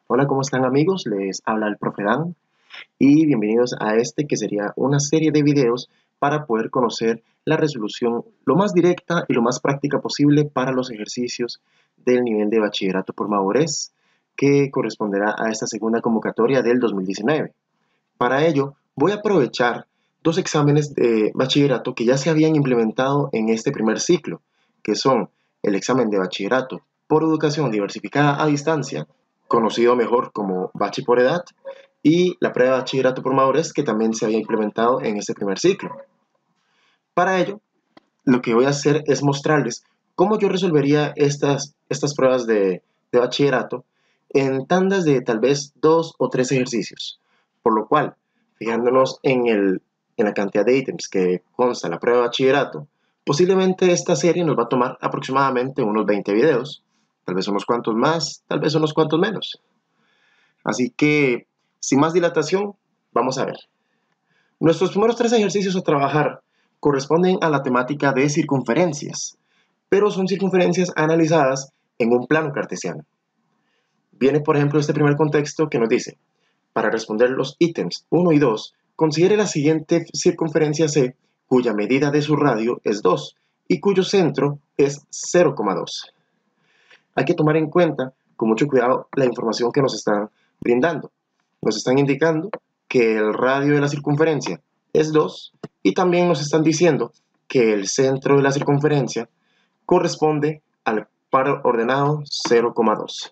Hola, ¿cómo están amigos? Les habla el profe Dan y bienvenidos a este que sería una serie de videos para poder conocer la resolución lo más directa y lo más práctica posible para los ejercicios del nivel de bachillerato por madurez que corresponderá a esta segunda convocatoria del 2019. Para ello, voy a aprovechar dos exámenes de bachillerato que ya se habían implementado en este primer ciclo, que son el examen de bachillerato por educación diversificada a distancia, conocido mejor como Bachi por edad, y la prueba de bachillerato por madurez, que también se había implementado en este primer ciclo. Para ello, lo que voy a hacer es mostrarles cómo yo resolvería estas pruebas de bachillerato en tandas de tal vez 2 o 3 ejercicios. Por lo cual, fijándonos en la cantidad de ítems que consta la prueba de bachillerato, posiblemente esta serie nos va a tomar aproximadamente unos 20 videos, tal vez unos cuantos más, tal vez unos cuantos menos. Así que, sin más dilatación, vamos a ver. Nuestros primeros 3 ejercicios a trabajar corresponden a la temática de circunferencias, pero son circunferencias analizadas en un plano cartesiano. Viene, por ejemplo, este primer contexto que nos dice: para responder los ítems 1 y 2, considere la siguiente circunferencia C, cuya medida de su radio es 2 y cuyo centro es 0,2. Hay que tomar en cuenta con mucho cuidado la información que nos están brindando. Nos están indicando que el radio de la circunferencia es 2 y también nos están diciendo que el centro de la circunferencia corresponde al par ordenado 0,2.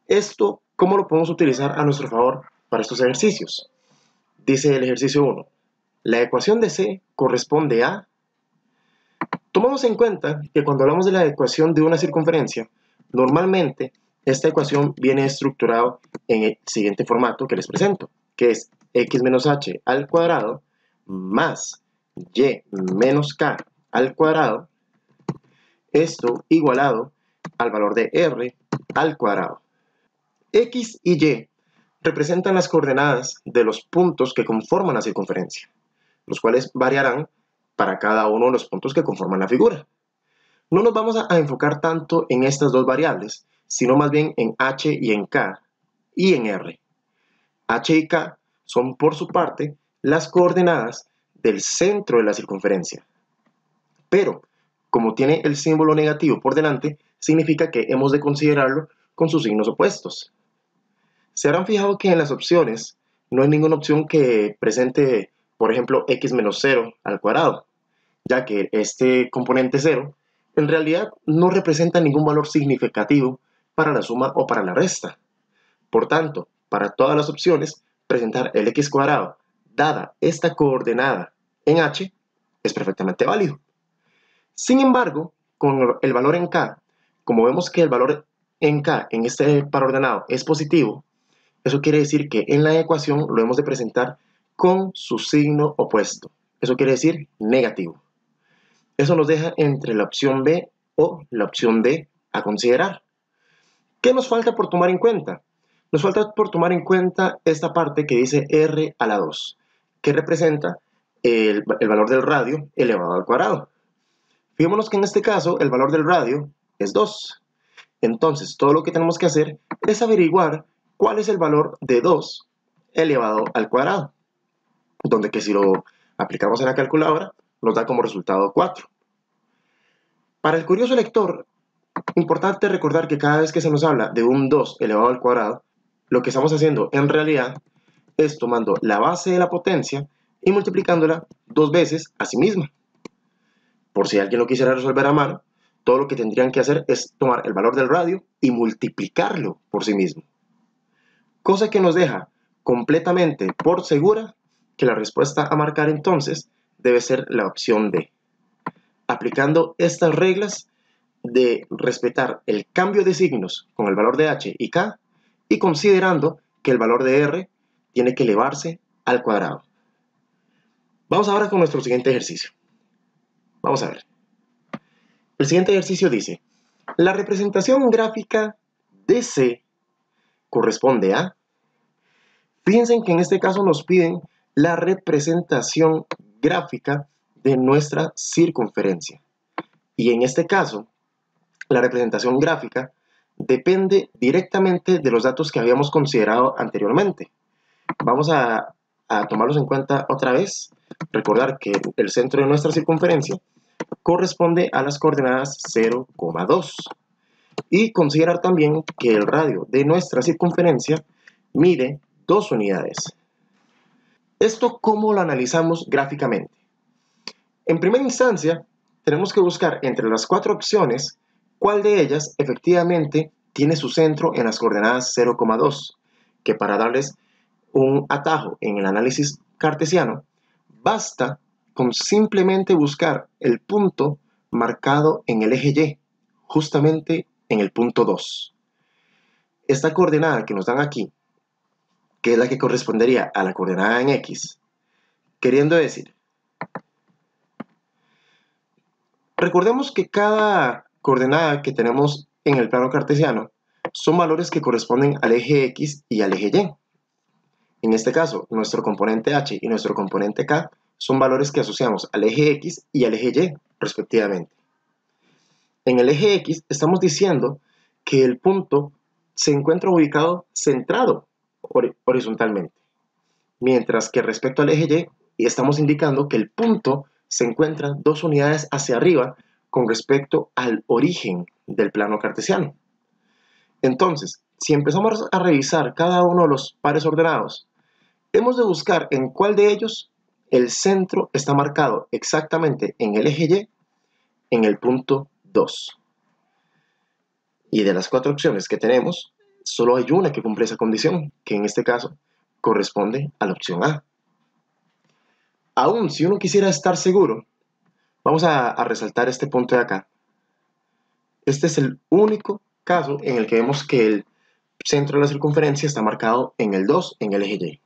Esto, ¿cómo lo podemos utilizar a nuestro favor para estos ejercicios? Dice el ejercicio 1. La ecuación de C corresponde a... Tomamos en cuenta que cuando hablamos de la ecuación de una circunferencia, normalmente esta ecuación viene estructurada en el siguiente formato que les presento, que es x menos h al cuadrado más y menos k al cuadrado, esto igualado al valor de r al cuadrado. X y y representan las coordenadas de los puntos que conforman la circunferencia, los cuales variarán para cada uno de los puntos que conforman la figura. No nos vamos a enfocar tanto en estas dos variables, sino más bien en h y en k y en r. H y k son por su parte las coordenadas del centro de la circunferencia. Pero, como tiene el símbolo negativo por delante, significa que hemos de considerarlo con sus signos opuestos. Se habrán fijado que en las opciones no hay ninguna opción que presente, por ejemplo, x menos 0 al cuadrado, ya que este componente 0 en realidad no representa ningún valor significativo para la suma o para la resta. Por tanto, para todas las opciones, presentar el x cuadrado dada esta coordenada en h es perfectamente válido. Sin embargo, con el valor en k, como vemos que el valor en k en este par ordenado es positivo, eso quiere decir que en la ecuación lo hemos de presentar con su signo opuesto. Eso quiere decir negativo. Eso nos deja entre la opción B o la opción D a considerar. ¿Qué nos falta por tomar en cuenta? Nos falta por tomar en cuenta esta parte que dice r a la 2, que representa el valor del radio elevado al cuadrado. Fijémonos que en este caso el valor del radio es 2. Entonces, todo lo que tenemos que hacer es averiguar cuál es el valor de 2 elevado al cuadrado, donde que si lo aplicamos en la calculadora nos da como resultado 4. Para el curioso lector, importante recordar que cada vez que se nos habla de un 2 elevado al cuadrado, lo que estamos haciendo en realidad es tomando la base de la potencia y multiplicándola 2 veces a sí misma. Por si alguien lo quisiera resolver a mano, todo lo que tendrían que hacer es tomar el valor del radio y multiplicarlo por sí mismo. Cosa que nos deja completamente por segura que la respuesta a marcar entonces debe ser la opción D. Aplicando estas reglas de respetar el cambio de signos con el valor de h y k y considerando que el valor de r tiene que elevarse al cuadrado. Vamos ahora con nuestro siguiente ejercicio. Vamos a ver. El siguiente ejercicio dice: la representación gráfica de C corresponde a... Fíjense que en este caso nos piden la representación gráfica de nuestra circunferencia. Y en este caso, la representación gráfica depende directamente de los datos que habíamos considerado anteriormente. Vamos a tomarlos en cuenta otra vez. Recordar que el centro de nuestra circunferencia corresponde a las coordenadas 0,2 y considerar también que el radio de nuestra circunferencia mide 2 unidades. ¿Esto cómo lo analizamos gráficamente? En primera instancia, tenemos que buscar entre las 4 opciones cuál de ellas efectivamente tiene su centro en las coordenadas 0,2, que para darles un atajo en el análisis cartesiano, basta con simplemente buscar el punto marcado en el eje Y, justamente en el punto 2. Esta coordenada que nos dan aquí, que es la que correspondería a la coordenada en X, queriendo decir, recordemos que cada coordenada que tenemos en el plano cartesiano son valores que corresponden al eje X y al eje Y. En este caso, nuestro componente h y nuestro componente k son valores que asociamos al eje X y al eje Y, respectivamente. En el eje X estamos diciendo que el punto se encuentra ubicado centrado horizontalmente, mientras que respecto al eje Y estamos indicando que el punto se encuentra 2 unidades hacia arriba con respecto al origen del plano cartesiano. Entonces, si empezamos a revisar cada uno de los pares ordenados, hemos de buscar en cuál de ellos el centro está marcado exactamente en el eje Y, en el punto 2. Y de las 4 opciones que tenemos, solo hay una que cumple esa condición, que en este caso corresponde a la opción A. Aún si uno quisiera estar seguro, vamos a resaltar este punto de acá. Este es el único caso en el que vemos que el centro de la circunferencia está marcado en el 2, en el eje Y.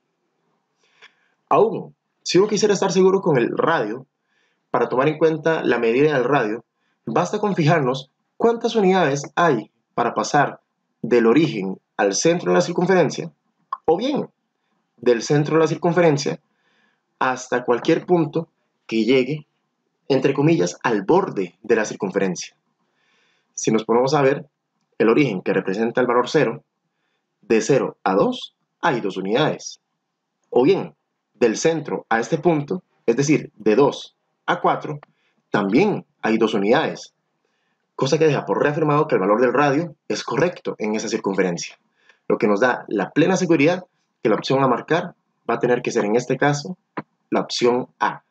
Aún, si uno quisiera estar seguro con el radio, para tomar en cuenta la medida del radio, basta con fijarnos cuántas unidades hay para pasar del origen al centro de la circunferencia, o bien del centro de la circunferencia hasta cualquier punto que llegue, entre comillas, al borde de la circunferencia. Si nos ponemos a ver el origen que representa el valor 0, de 0 a 2 hay 2 unidades. O bien, del centro a este punto, es decir, de 2 a 4, también hay 2 unidades. Cosa que deja por reafirmado que el valor del radio es correcto en esa circunferencia. Lo que nos da la plena seguridad que la opción a marcar va a tener que ser en este caso la opción A.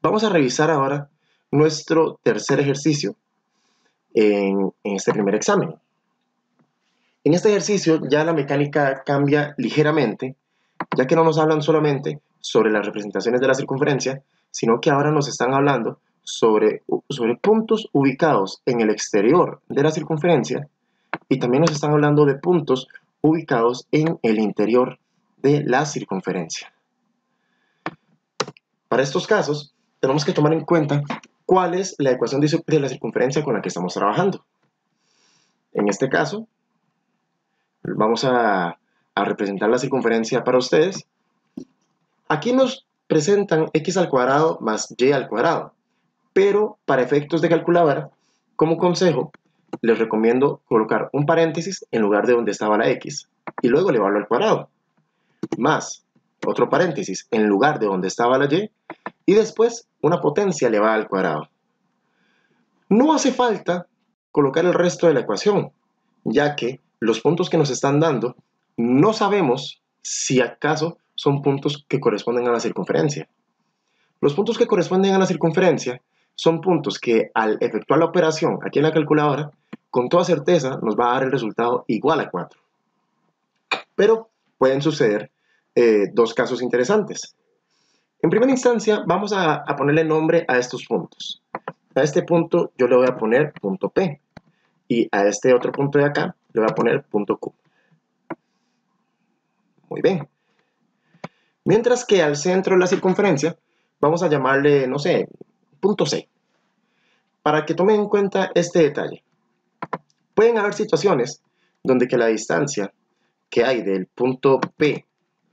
Vamos a revisar ahora nuestro tercer ejercicio en este primer examen. En este ejercicio ya la mecánica cambia ligeramente, ya que no nos hablan solamente sobre las representaciones de la circunferencia, sino que ahora nos están hablando sobre puntos ubicados en el exterior de la circunferencia y también nos están hablando de puntos ubicados en el interior de la circunferencia. Para estos casos, tenemos que tomar en cuenta cuál es la ecuación de la circunferencia con la que estamos trabajando. En este caso, vamos a representar la circunferencia para ustedes. Aquí nos presentan x al cuadrado más y al cuadrado, pero para efectos de calculadora, como consejo, les recomiendo colocar un paréntesis en lugar de donde estaba la x y luego elevarlo al cuadrado, más otro paréntesis en lugar de donde estaba la y después una potencia elevada al cuadrado. No hace falta colocar el resto de la ecuación, ya que los puntos que nos están dando no sabemos si acaso son puntos que corresponden a la circunferencia. Los puntos que corresponden a la circunferencia son puntos que al efectuar la operación aquí en la calculadora, con toda certeza nos va a dar el resultado igual a 4. Pero pueden suceder dos casos interesantes. En primera instancia vamos a ponerle nombre a estos puntos. A este punto yo le voy a poner punto P y a este otro punto de acá le voy a poner punto Q. Muy bien. Mientras que al centro de la circunferencia vamos a llamarle, no sé, punto C. Para que tomen en cuenta este detalle. Pueden haber situaciones donde que la distancia que hay del punto P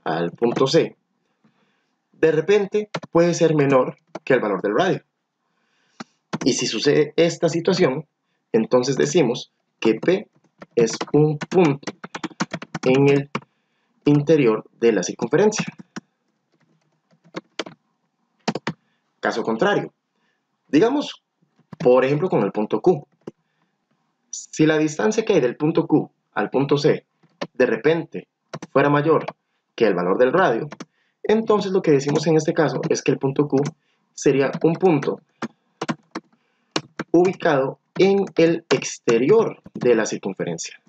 al punto C de repente puede ser menor que el valor del radio. Y si sucede esta situación, entonces decimos que P es un punto en el interior de la circunferencia. Caso contrario, digamos, por ejemplo, con el punto Q. Si la distancia que hay del punto Q al punto C de repente fuera mayor que el valor del radio, entonces lo que decimos en este caso es que el punto Q sería un punto ubicado en el exterior de la circunferencia.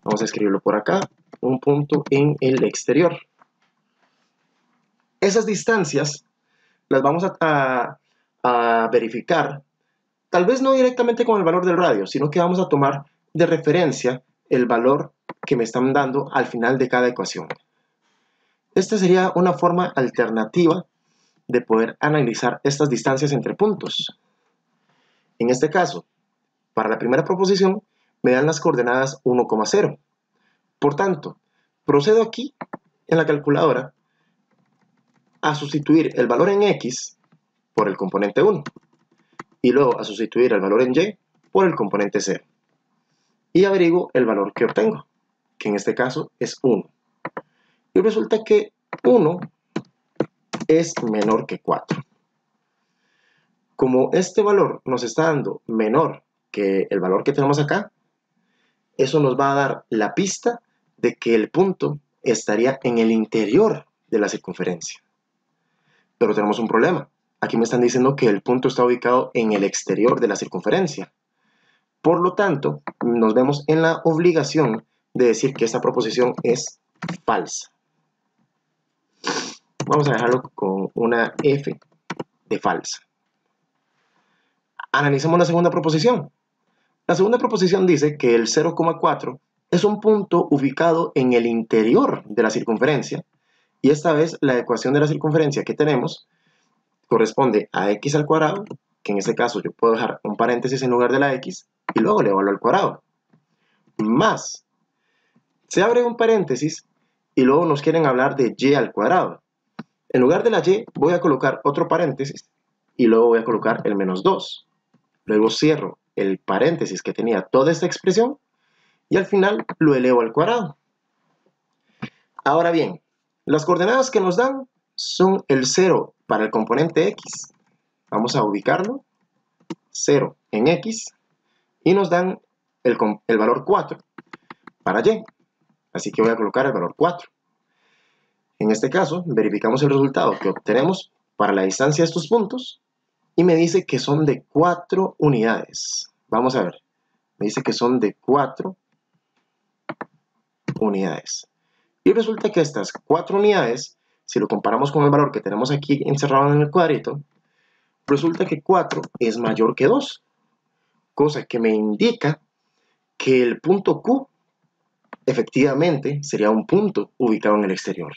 Vamos a escribirlo por acá, un punto en el exterior. Esas distancias las vamos a verificar, tal vez no directamente con el valor del radio, sino que vamos a tomar de referencia el valor que me están dando al final de cada ecuación. Esta sería una forma alternativa de poder analizar estas distancias entre puntos. En este caso, para la primera proposición, me dan las coordenadas 1,0. Por tanto, procedo aquí en la calculadora a sustituir el valor en X por el componente 1 y luego a sustituir el valor en Y por el componente 0 y averiguo el valor que obtengo, que en este caso es 1. Y resulta que 1 es menor que 4. Como este valor nos está dando menor que el valor que tenemos acá, eso nos va a dar la pista de que el punto estaría en el interior de la circunferencia. Pero tenemos un problema. Aquí me están diciendo que el punto está ubicado en el exterior de la circunferencia. Por lo tanto, nos vemos en la obligación de decir que esta proposición es falsa. Vamos a dejarlo con una F de falsa. Analicemos la segunda proposición. La segunda proposición dice que el 0,4 es un punto ubicado en el interior de la circunferencia y esta vez la ecuación de la circunferencia que tenemos corresponde a x al cuadrado, que en este caso yo puedo dejar un paréntesis en lugar de la x y luego le evalúo al cuadrado, más, se abre un paréntesis y luego nos quieren hablar de y al cuadrado. En lugar de la y voy a colocar otro paréntesis y luego voy a colocar el menos 2. Luego cierro el paréntesis que tenía toda esta expresión y al final lo elevo al cuadrado. Ahora bien, las coordenadas que nos dan son el 0 para el componente x. Vamos a ubicarlo, 0 en x, y nos dan el valor 4 para y. Así que voy a colocar el valor 4. En este caso, verificamos el resultado que obtenemos para la distancia de estos puntos y me dice que son de 4 unidades. Vamos a ver, me dice que son de 4 unidades. Y resulta que estas 4 unidades, si lo comparamos con el valor que tenemos aquí encerrado en el cuadrito, resulta que 4 es mayor que 2, cosa que me indica que el punto Q efectivamente sería un punto ubicado en el exterior.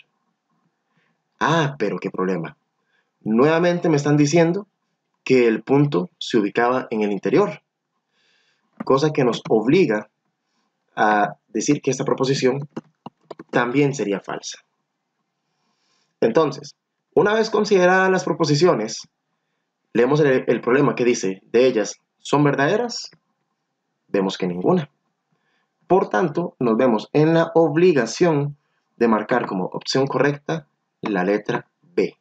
Ah, pero qué problema. Nuevamente me están diciendo que el punto se ubicaba en el interior, cosa que nos obliga a decir que esta proposición también sería falsa. Entonces, una vez consideradas las proposiciones, leemos el problema que dice, ¿de ellas son verdaderas? Vemos que ninguna. Por tanto, nos vemos en la obligación de marcar como opción correcta la letra B.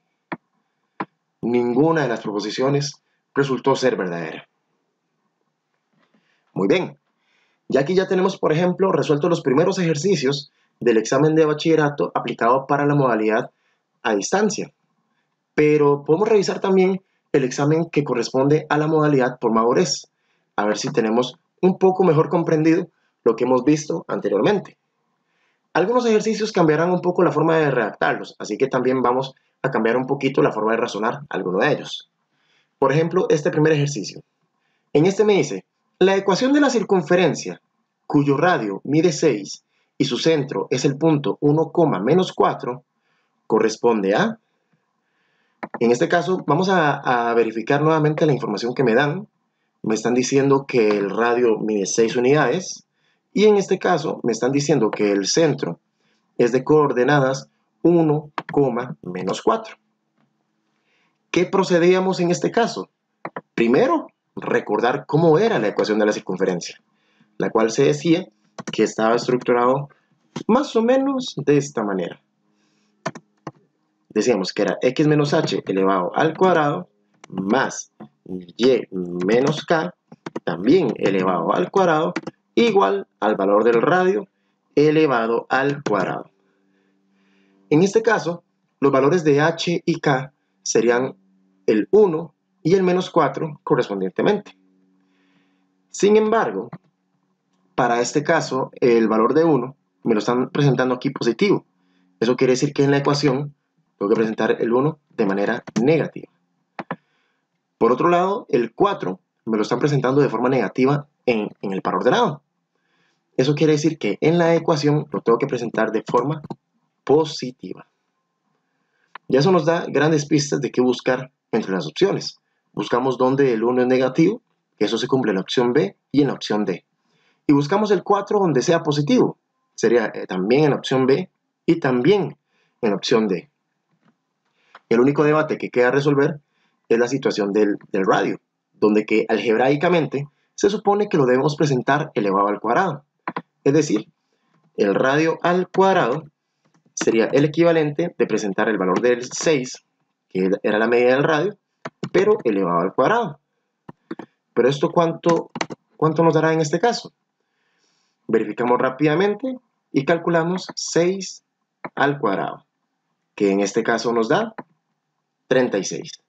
Ninguna de las proposiciones resultó ser verdadera. Muy bien. Y aquí ya tenemos, por ejemplo, resueltos los primeros ejercicios del examen de bachillerato aplicado para la modalidad a distancia. Pero podemos revisar también el examen que corresponde a la modalidad por madurez, a ver si tenemos un poco mejor comprendido lo que hemos visto anteriormente. Algunos ejercicios cambiarán un poco la forma de redactarlos, así que también vamos a cambiar un poquito la forma de razonar alguno de ellos. Por ejemplo, este primer ejercicio. En este me dice, la ecuación de la circunferencia, cuyo radio mide 6 y su centro es el punto 1, menos 4, corresponde a... En este caso, vamos a verificar nuevamente la información que me dan. Me están diciendo que el radio mide 6 unidades. Y en este caso, me están diciendo que el centro es de coordenadas 1, menos 4. ¿Qué procedíamos en este caso? Primero, recordar cómo era la ecuación de la circunferencia. la cual se decía que estaba estructurado más o menos de esta manera. Decíamos que era x menos h elevado al cuadrado más y menos k también elevado al cuadrado igual al valor del radio elevado al cuadrado. En este caso, los valores de h y k serían el 1 y el menos 4 correspondientemente. Sin embargo, para este caso, el valor de 1 me lo están presentando aquí positivo. Eso quiere decir que en la ecuación tengo que presentar el 1 de manera negativa. Por otro lado, el 4 me lo están presentando de forma negativa en el par ordenado. Eso quiere decir que en la ecuación lo tengo que presentar de forma positiva. Y eso nos da grandes pistas de qué buscar entre las opciones. Buscamos donde el 1 es negativo, que eso se cumple en la opción B y en la opción D. Y buscamos el 4 donde sea positivo. Sería también en la opción B y también en la opción D. El único debate que queda resolver es la situación del radio, donde que algebraicamente se supone que lo debemos presentar elevado al cuadrado. Es decir, el radio al cuadrado sería el equivalente de presentar el valor del 6, que era la medida del radio, pero elevado al cuadrado. Pero esto, ¿cuánto nos dará en este caso? Verificamos rápidamente y calculamos 6 al cuadrado, que en este caso nos da 36.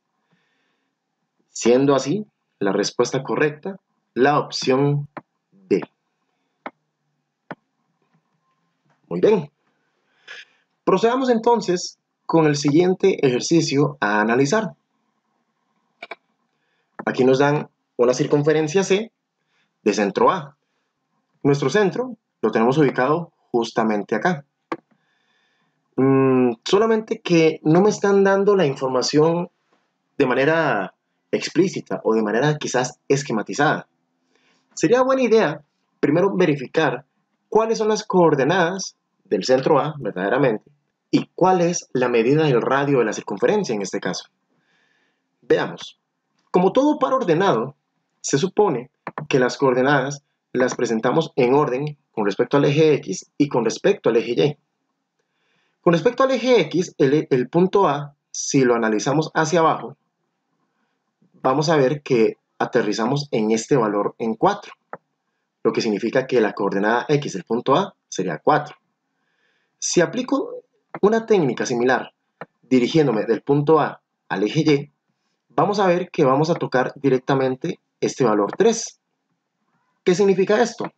Siendo así, la respuesta correcta, la opción D. Muy bien. Procedamos entonces con el siguiente ejercicio a analizar. Aquí nos dan una circunferencia C de centro A. Nuestro centro lo tenemos ubicado justamente acá. Solamente que no me están dando la información de manera explícita o de manera quizás esquematizada. Sería buena idea primero verificar cuáles son las coordenadas del centro A verdaderamente y cuál es la medida del radio de la circunferencia en este caso. Veamos. Como todo par ordenado, se supone que las coordenadas las presentamos en orden con respecto al eje X y con respecto al eje Y. Con respecto al eje X, el punto A, si lo analizamos hacia abajo, vamos a ver que aterrizamos en este valor en 4, lo que significa que la coordenada X del punto A sería 4. Si aplico una técnica similar dirigiéndome del punto A al eje Y, vamos a ver que vamos a tocar directamente este valor 3. ¿Qué significa esto?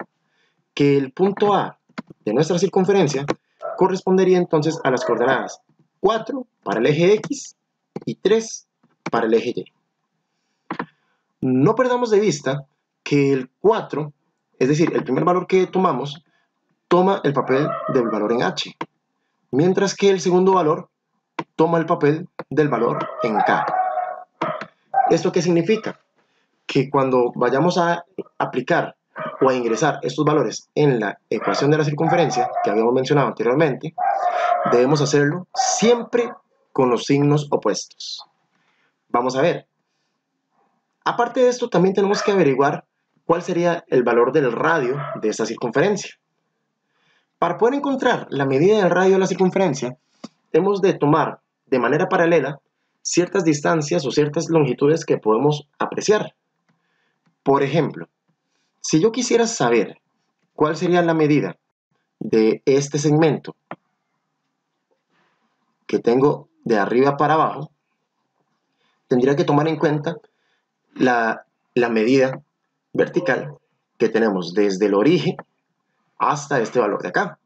Que el punto A de nuestra circunferencia correspondería entonces a las coordenadas 4 para el eje X y 3 para el eje Y. No perdamos de vista que el 4, es decir, el primer valor que tomamos, toma el papel del valor en H, mientras que el segundo valor toma el papel del valor en K. ¿Esto qué significa? Que cuando vayamos a aplicar o a ingresar estos valores en la ecuación de la circunferencia que habíamos mencionado anteriormente, debemos hacerlo siempre con los signos opuestos. Vamos a ver. Aparte de esto, también tenemos que averiguar cuál sería el valor del radio de esta circunferencia. Para poder encontrar la medida del radio de la circunferencia, hemos de tomar de manera paralela ciertas distancias o ciertas longitudes que podemos apreciar. Por ejemplo, si yo quisiera saber cuál sería la medida de este segmento que tengo de arriba para abajo, tendría que tomar en cuenta la medida vertical que tenemos desde el origen hasta este valor de acá.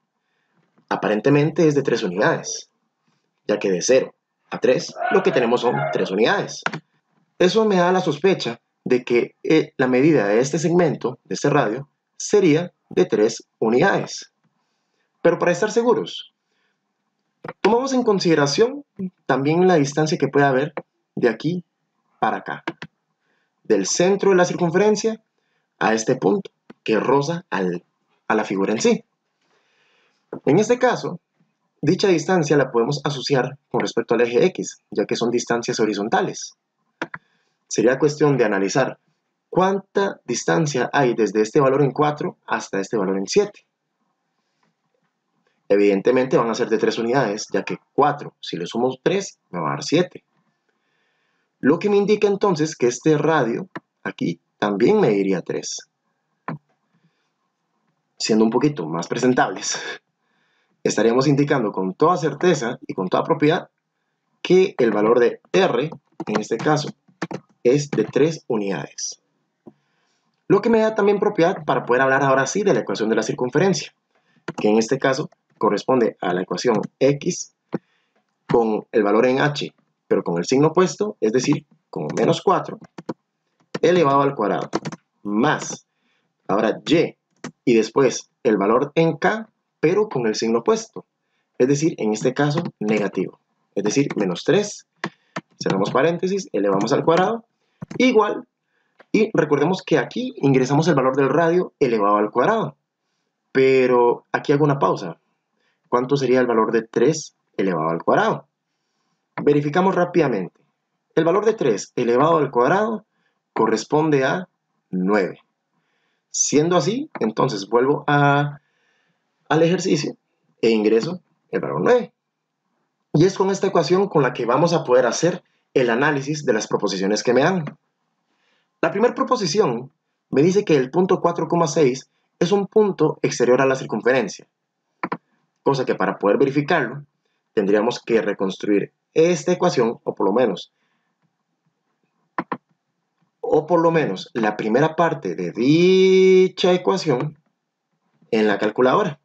Aparentemente es de 3 unidades, ya que de 0 a 3 lo que tenemos son 3 unidades. Eso me da la sospecha de que la medida de este segmento, de este radio, sería de 3 unidades. Pero para estar seguros, tomamos en consideración también la distancia que puede haber de aquí para acá, del centro de la circunferencia a este punto que roza a la figura en sí. En este caso, dicha distancia la podemos asociar con respecto al eje X, ya que son distancias horizontales. Sería cuestión de analizar ¿cuánta distancia hay desde este valor en 4 hasta este valor en 7? Evidentemente van a ser de 3 unidades, ya que 4, si le sumo 3, me va a dar 7. Lo que me indica entonces que este radio aquí también me diría 3. Siendo un poquito más presentables, estaríamos indicando con toda certeza y con toda propiedad que el valor de R, en este caso, es de 3 unidades. Lo que me da también propiedad para poder hablar ahora sí de la ecuación de la circunferencia, que en este caso corresponde a la ecuación X con el valor en H, pero con el signo opuesto, es decir, con menos 4 elevado al cuadrado, más, ahora y después el valor en K, pero con el signo opuesto, es decir, en este caso, negativo, es decir, menos 3, cerramos paréntesis, elevamos al cuadrado, igual, y recordemos que aquí ingresamos el valor del radio elevado al cuadrado, pero aquí hago una pausa. ¿Cuánto sería el valor de 3 elevado al cuadrado? Verificamos rápidamente. El valor de 3 elevado al cuadrado corresponde a 9. Siendo así, entonces vuelvo al ejercicio e ingreso el valor 9. Y es con esta ecuación con la que vamos a poder hacer el análisis de las proposiciones que me dan. La primera proposición me dice que el punto 4,6 es un punto exterior a la circunferencia, cosa que para poder verificarlo tendríamos que reconstruir esta ecuación, o por lo menos la primera parte de dicha ecuación en la calculadora.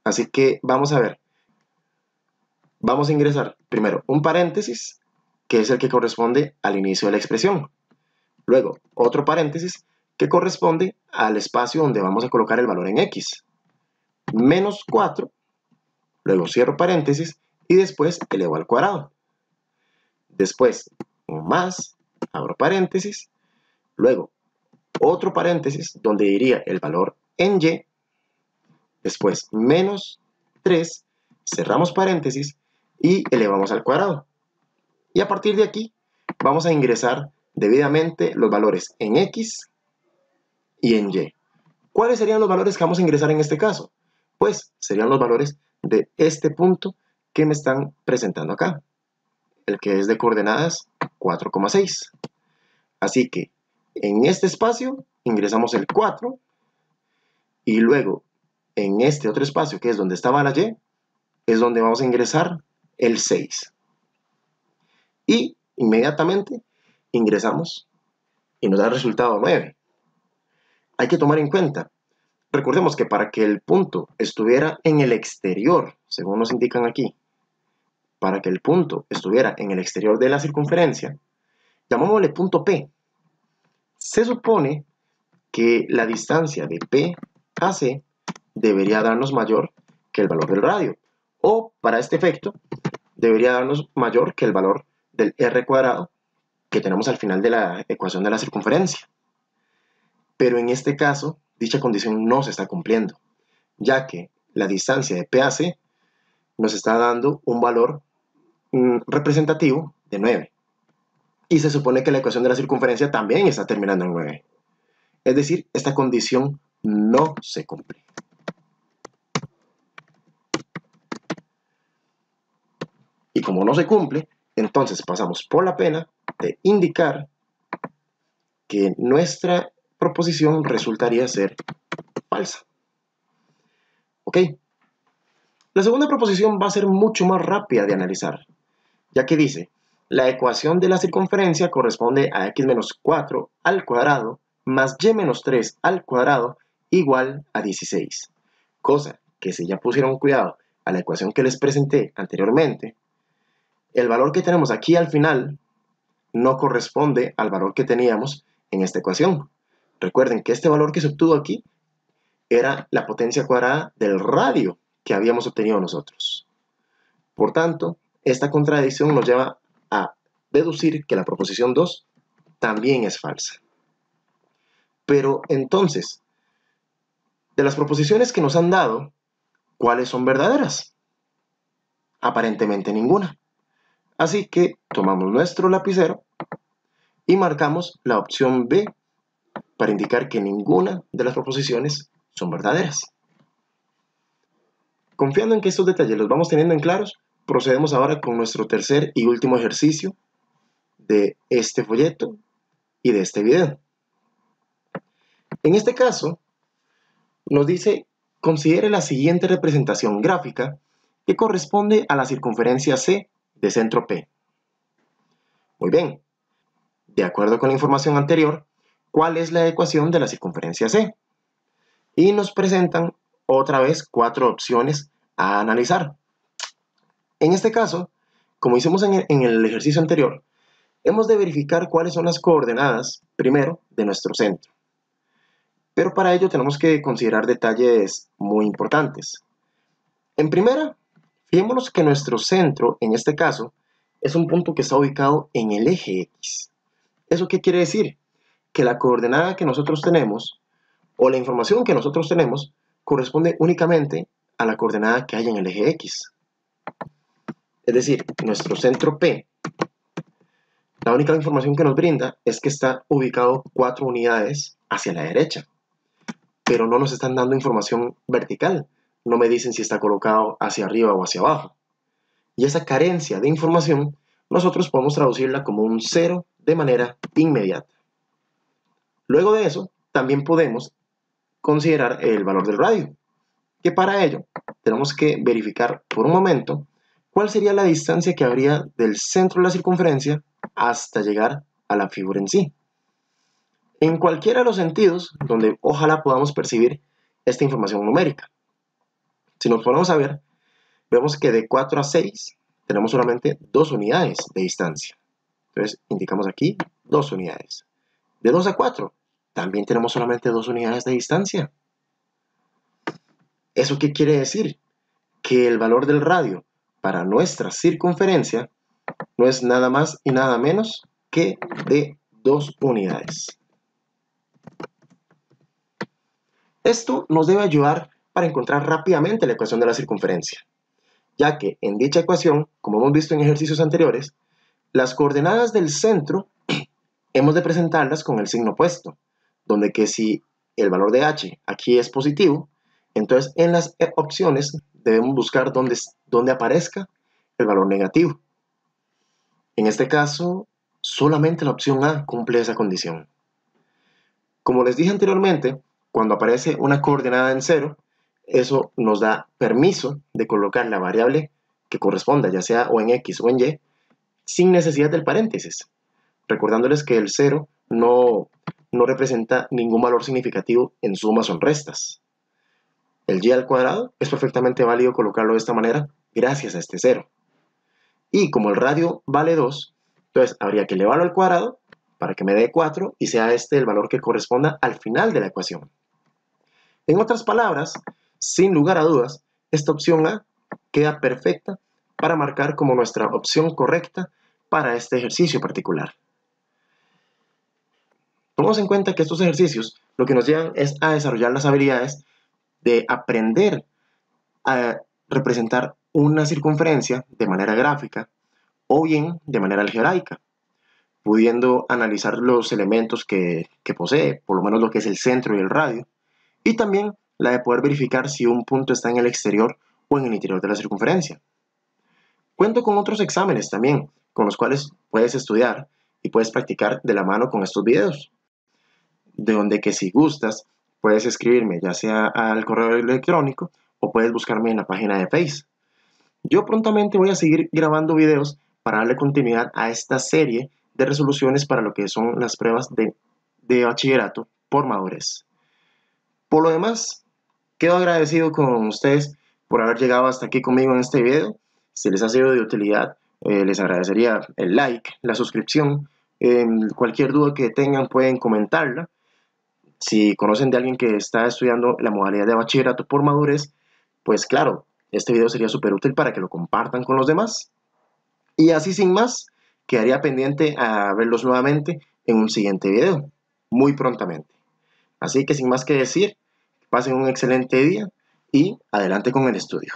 Así que vamos a ver. Vamos a ingresar primero un paréntesis, que es el que corresponde al inicio de la expresión. Luego otro paréntesis, que corresponde al espacio donde vamos a colocar el valor en X. Menos 4, luego cierro paréntesis y después elevo al cuadrado. Después un más, abro paréntesis, luego otro paréntesis donde iría el valor en Y, después menos 3, cerramos paréntesis y elevamos al cuadrado. Y a partir de aquí vamos a ingresar debidamente los valores en X y en Y. ¿Cuáles serían los valores que vamos a ingresar en este caso? Pues serían los valores de este punto que me están presentando acá, el que es de coordenadas 4,6. Así que en este espacio ingresamos el 4 y luego en este otro espacio que es donde estaba la Y, es donde vamos a ingresar el 6. Y inmediatamente ingresamos y nos da el resultado 9. Hay que tomar en cuenta, recordemos que para que el punto estuviera en el exterior, según nos indican aquí, para que el punto estuviera en el exterior de la circunferencia, llamémosle punto P. Se supone que la distancia de P a C debería darnos mayor que el valor del radio, o para este efecto, debería darnos mayor que el valor del R cuadrado que tenemos al final de la ecuación de la circunferencia. Pero en este caso, dicha condición no se está cumpliendo, ya que la distancia de P a C nos está dando un valor representativo de 9. Y se supone que la ecuación de la circunferencia también está terminando en 9. Es decir, esta condición no se cumple. Y como no se cumple, entonces pasamos por la pena de indicar que nuestra proposición resultaría ser falsa. ¿Ok? La segunda proposición va a ser mucho más rápida de analizar, ya que dice, la ecuación de la circunferencia corresponde a x menos 4 al cuadrado más y menos 3 al cuadrado igual a 16. Cosa que si ya pusieron cuidado a la ecuación que les presenté anteriormente, el valor que tenemos aquí al final no corresponde al valor que teníamos en esta ecuación. Recuerden que este valor que se obtuvo aquí era la potencia cuadrada del radio que habíamos obtenido nosotros. Por tanto, esta contradicción nos lleva a deducir que la proposición 2 también es falsa. Pero entonces, de las proposiciones que nos han dado, ¿cuáles son verdaderas? Aparentemente ninguna. Así que tomamos nuestro lapicero y marcamos la opción B para indicar que ninguna de las proposiciones son verdaderas. Confiando en que estos detalles los vamos teniendo en claros, procedemos ahora con nuestro tercer y último ejercicio de este folleto y de este video. En este caso, nos dice, considere la siguiente representación gráfica que corresponde a la circunferencia C de centro P. Muy bien, de acuerdo con la información anterior, ¿cuál es la ecuación de la circunferencia C? Y nos presentan otra vez 4 opciones a analizar. En este caso, como hicimos en el ejercicio anterior, hemos de verificar cuáles son las coordenadas, primero, de nuestro centro. Pero para ello tenemos que considerar detalles muy importantes. En primera, fijémonos que nuestro centro, en este caso, es un punto que está ubicado en el eje X. ¿Eso qué quiere decir? Que la coordenada que nosotros tenemos, o la información que nosotros tenemos, corresponde únicamente a la coordenada que hay en el eje X. Es decir, nuestro centro P, la única información que nos brinda es que está ubicado 4 unidades hacia la derecha, pero no nos están dando información vertical, no me dicen si está colocado hacia arriba o hacia abajo. Y esa carencia de información nosotros podemos traducirla como un 0 de manera inmediata. Luego de eso, también podemos considerar el valor del radio, que para ello tenemos que verificar por un momento cuál sería la distancia que habría del centro de la circunferencia hasta llegar a la figura en sí. En cualquiera de los sentidos donde ojalá podamos percibir esta información numérica. Si nos ponemos a ver, vemos que de 4 a 6 tenemos solamente 2 unidades de distancia. Entonces indicamos aquí 2 unidades. De 2 a 4 también tenemos solamente 2 unidades de distancia. ¿Eso qué quiere decir? Que el valor del radio para nuestra circunferencia no es nada más y nada menos que de 2 unidades. Esto nos debe ayudar para encontrar rápidamente la ecuación de la circunferencia, ya que en dicha ecuación, como hemos visto en ejercicios anteriores, las coordenadas del centro hemos de presentarlas con el signo opuesto, donde que si el valor de h aquí es positivo, entonces en las opciones debemos buscar donde aparezca el valor negativo. En este caso, solamente la opción A cumple esa condición. Como les dije anteriormente, cuando aparece una coordenada en 0, eso nos da permiso de colocar la variable que corresponda, ya sea o en X o en Y, sin necesidad del paréntesis, recordándoles que el 0 no representa ningún valor significativo en sumas o en restas. El y al cuadrado es perfectamente válido colocarlo de esta manera gracias a este 0. Y como el radio vale 2, entonces habría que elevarlo al cuadrado para que me dé 4 y sea este el valor que corresponda al final de la ecuación. En otras palabras, sin lugar a dudas, esta opción A queda perfecta para marcar como nuestra opción correcta para este ejercicio particular. Tomemos en cuenta que estos ejercicios lo que nos llevan es a desarrollar las habilidades de aprender a representar una circunferencia de manera gráfica o bien de manera algebraica, pudiendo analizar los elementos que posee, por lo menos lo que es el centro y el radio, y también la de poder verificar si un punto está en el exterior o en el interior de la circunferencia. Cuento con otros exámenes también, con los cuales puedes estudiar y puedes practicar de la mano con estos videos, de donde que si gustas, puedes escribirme ya sea al correo electrónico o puedes buscarme en la página de Facebook. Yo prontamente voy a seguir grabando videos para darle continuidad a esta serie de resoluciones para lo que son las pruebas de bachillerato por madurez. Por lo demás, quedo agradecido con ustedes por haber llegado hasta aquí conmigo en este video. Si les ha sido de utilidad, les agradecería el like, la suscripción. Cualquier duda que tengan pueden comentarla. Si conocen de alguien que está estudiando la modalidad de bachillerato por madurez, pues claro, este video sería súper útil para que lo compartan con los demás. Y así sin más, quedaría pendiente a verlos nuevamente en un siguiente video, muy prontamente. Así que sin más que decir, pasen un excelente día y adelante con el estudio.